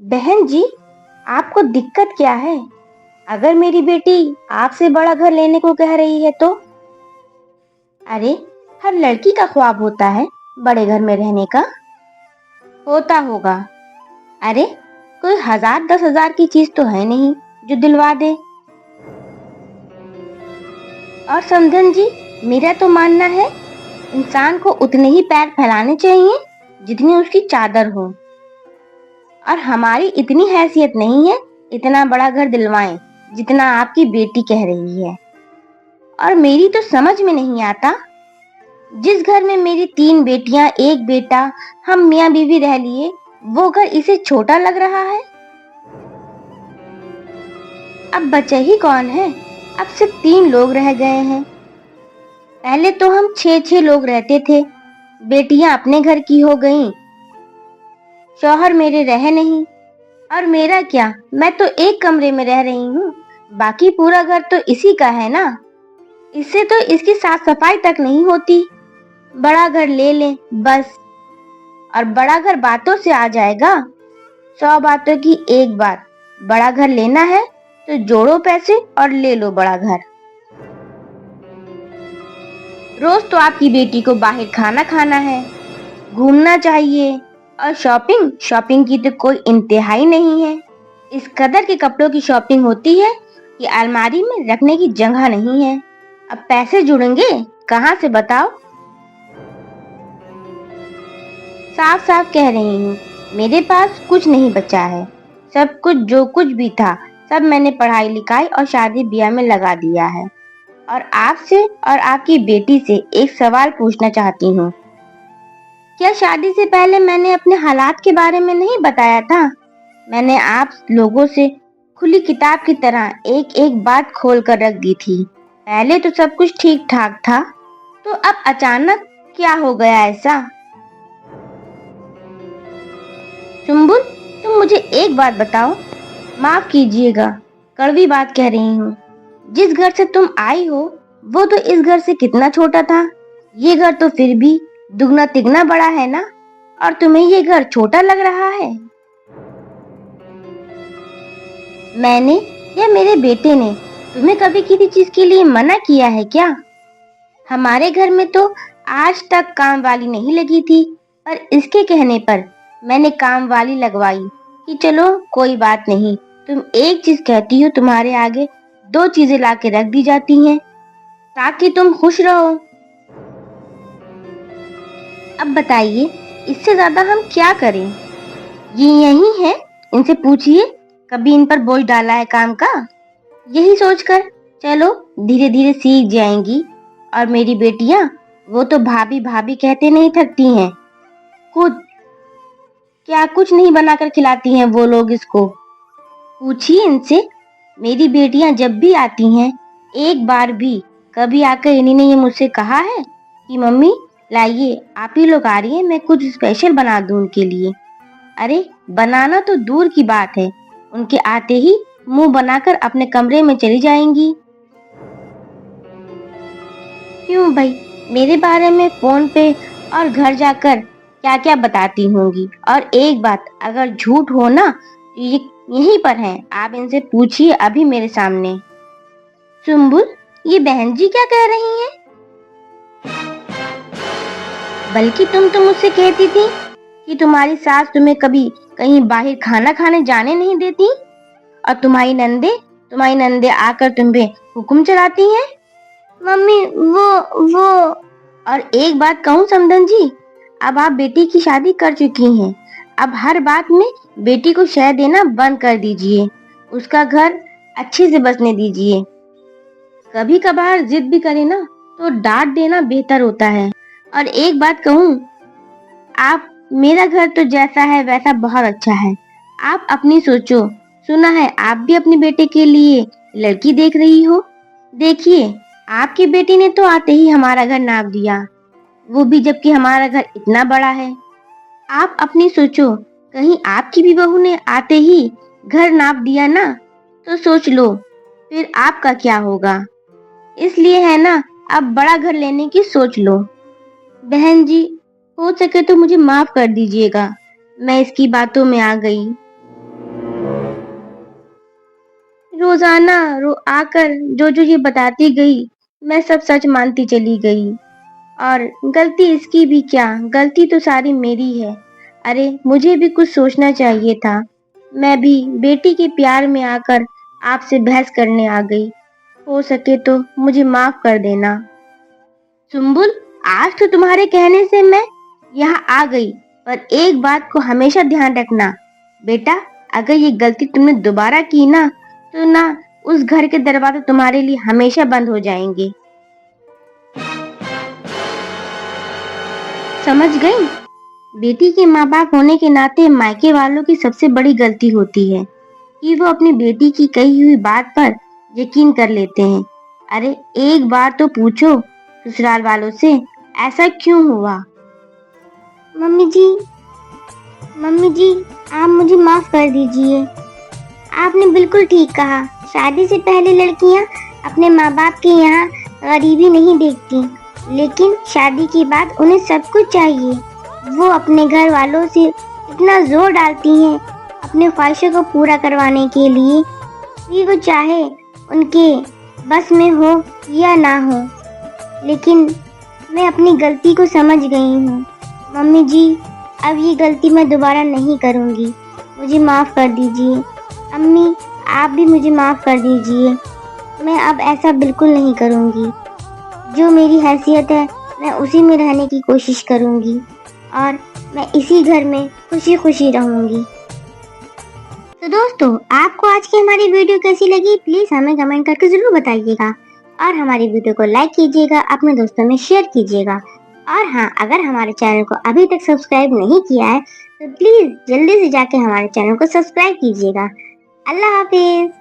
बहन जी, आपको दिक्कत क्या है? अगर मेरी बेटी आपसे बड़ा घर लेने को कह रही है तो? अरे, हर लड़की का ख्वाब होता है बड़े घर में रहने का। होता होगा। अरे, कोई 1000-10,000 की चीज तो है नहीं जो दिलवा दे। और समधन जी, मेरा तो मानना है इंसान को उतने ही पैर फैलाने चाहिए जितनी उसकी चादर हो। और हमारी इतनी हैसियत नहीं है इतना बड़ा घर दिलवाएं जितना आपकी बेटी कह रही है। और मेरी तो समझ में नहीं आता, जिस घर में मेरी 3 बेटियां एक बेटा हम मियां बीवी रह लिए, वो घर इसे छोटा लग रहा है। अब बचे ही कौन है? अब सिर्फ 3 लोग रह गए हैं। पहले तो हम 6-6 लोग रहते थे। बेटियां अपने घर की हो गईं, शौहर मेरे रहे नहीं। और मेरा क्या, मैं तो एक कमरे में रह रही हूँ, बाकी पूरा घर तो इसी का है ना। इससे तो इसकी साफ सफाई तक नहीं होती। बड़ा घर ले लें बस। और बड़ा घर बातों से आ जाएगा। 100 बातों की एक बात, बड़ा घर लेना है तो जोड़ो पैसे और ले लो बड़ा घर। रोज तो आपकी बेटी को बाहर खाना खाना है, घूमना चाहिए, और शॉपिंग की तो कोई इंतहा नहीं है। इस कदर के कपड़ों की शॉपिंग होती है कि अलमारी में रखने की जगह नहीं है। अब पैसे जुड़ेंगे कहाँ से बताओ? साफ साफ कह रही हूँ, मेरे पास कुछ नहीं बचा है। सब कुछ जो कुछ भी था सब मैंने पढ़ाई लिखाई और शादी ब्याह में लगा दिया है। और आपसे और आपकी बेटी से एक सवाल पूछना चाहती हूँ। क्या शादी से पहले मैंने अपने हालात के बारे में नहीं बताया था? मैंने आप लोगों से खुली किताब की तरह एक एक बात खोल कर रख दी थी। पहले तो सब कुछ ठीक ठाक था, तो अब अचानक क्या हो गया ऐसा? सुम्बुल, तुम मुझे एक बात बताओ। माफ कीजिएगा, कड़वी बात कह रही हूँ। जिस घर से तुम आई हो वो तो इस घर से कितना छोटा था। ये घर तो फिर भी दुगना तिगना बड़ा है ना, और तुम्हें ये घर छोटा लग रहा है। मैंने या मेरे बेटे ने तुम्हें कभी किसी चीज के लिए मना किया है क्या? हमारे घर में तो आज तक काम वाली नहीं लगी थी, पर इसके कहने पर मैंने काम वाली लगवाई कि चलो कोई बात नहीं, तुम एक चीज कहती हो तुम्हारे आगे 2 चीजें ला के रख दी जाती हैं ताकि तुम खुश रहो। अब बताइए, इससे ज्यादा हम क्या करें? ये यही है, इनसे पूछिए कभी इन पर बोझ डाला है काम का। यही सोचकर चलो धीरे धीरे सीख जाएंगी। और मेरी बेटियां, वो तो भाभी भाभी कहते नहीं थकती हैं। खुद क्या कुछ नहीं बनाकर खिलाती हैं वो लोग इसको। पूछिए इनसे। मेरी बेटियां जब भी आती हैं, एक बार भी कभी आकर इन्हीं ने ये मुझसे कहा है कि मम्मी लाइए आप ही लोग आ रही हैं, मैं कुछ स्पेशल बना दूं उनके लिए। अरे, बनाना तो दूर की बात है, उनके आते ही मुंह बनाकर अपने कमरे में चली जाएंगी। क्यों भाई, मेरे बारे में फोन पे और घर जाकर क्या क्या बताती होंगी। और एक बात, अगर झूठ हो ना, ये यहीं पर है, आप इनसे पूछिए अभी मेरे सामने। सुम्बुल, ये बहन जी क्या कह रही हैं? बल्कि तुम तो मुझसे कहती थी कि तुम्हारी सास तुम्हें कभी कहीं बाहर खाना खाने जाने नहीं देती, और तुम्हारी नंदे आकर तुम्हें हुक्म चलाती हैं। मम्मी, वो और एक बात कहूँ समधन जी, अब आप बेटी की शादी कर चुकी हैं। अब हर बात में बेटी को शह देना बंद कर दीजिए, उसका घर अच्छे से बसने दीजिए। कभी कभार जिद भी करे ना तो डांट देना बेहतर होता है। और एक बात कहूँ, आप, मेरा घर तो जैसा है वैसा बहुत अच्छा है, आप अपनी सोचो। सुना है आप भी अपने बेटे के लिए लड़की देख रही हो। देखिए, आपकी बेटी ने तो आते ही हमारा घर नाप दिया, वो भी जबकि हमारा घर इतना बड़ा है। आप अपनी सोचो, कहीं आपकी भी बहू ने आते ही घर नाप दिया ना, तो सोच लो फिर आपका क्या होगा। इसलिए है ना, अब बड़ा घर लेने की सोच लो। बहन जी, हो सके तो मुझे माफ कर दीजिएगा, मैं इसकी बातों में आ गई। रोजाना आकर जो जो ये बताती गई, मैं सब सच मानती चली गई। और गलती इसकी भी क्या, गलती तो सारी मेरी है। अरे मुझे भी कुछ सोचना चाहिए था। मैं भी बेटी के प्यार में आकर आपसे बहस करने आ गई। हो सके तो मुझे माफ कर देना। सुम्बुल, आज तो तुम्हारे कहने से मैं यहाँ आ गई, पर एक बात को हमेशा ध्यान रखना बेटा, अगर ये गलती तुमने दोबारा की ना, तो ना उस घर के दरवाजे तुम्हारे लिए हमेशा बंद हो जाएंगे। समझ गई? बेटी के माँ बाप होने के नाते मायके वालों की सबसे बड़ी गलती होती है कि वो अपनी बेटी की कही हुई बात पर यकीन कर लेते हैं। अरे एक बार तो पूछो ससुराल वालों से, ऐसा क्यों हुआ? मम्मी जी, आप मुझे माफ कर दीजिए। आपने बिल्कुल ठीक कहा। शादी से पहले लड़कियां अपने माँ बाप के यहाँ गरीबी नहीं देखती, लेकिन शादी के बाद उन्हें सब कुछ चाहिए। वो अपने घर वालों से इतना जोर डालती हैं अपने ख्वाहिशों को पूरा करवाने के लिए कि वो चाहे उनके बस में हो या ना हो। लेकिन मैं अपनी गलती को समझ गई हूँ। मम्मी जी, अब ये गलती मैं दोबारा नहीं करूँगी। मुझे माफ़ कर दीजिए। अम्मी, आप भी मुझे माफ़ कर दीजिए। मैं अब ऐसा बिल्कुल नहीं करूँगी। जो मेरी हैसियत है मैं उसी में रहने की कोशिश करूँगी और मैं इसी घर में खुशी खुशी रहूँगी। तो दोस्तों, आपको आज की हमारी वीडियो कैसी लगी प्लीज़ हमें कमेंट करके ज़रूर बताइएगा और हमारी वीडियो को लाइक कीजिएगा, अपने दोस्तों में शेयर कीजिएगा। और हाँ, अगर हमारे चैनल को अभी तक सब्सक्राइब नहीं किया है तो प्लीज़ जल्दी से जाके हमारे चैनल को सब्सक्राइब कीजिएगा। अल्लाह हाफिज़।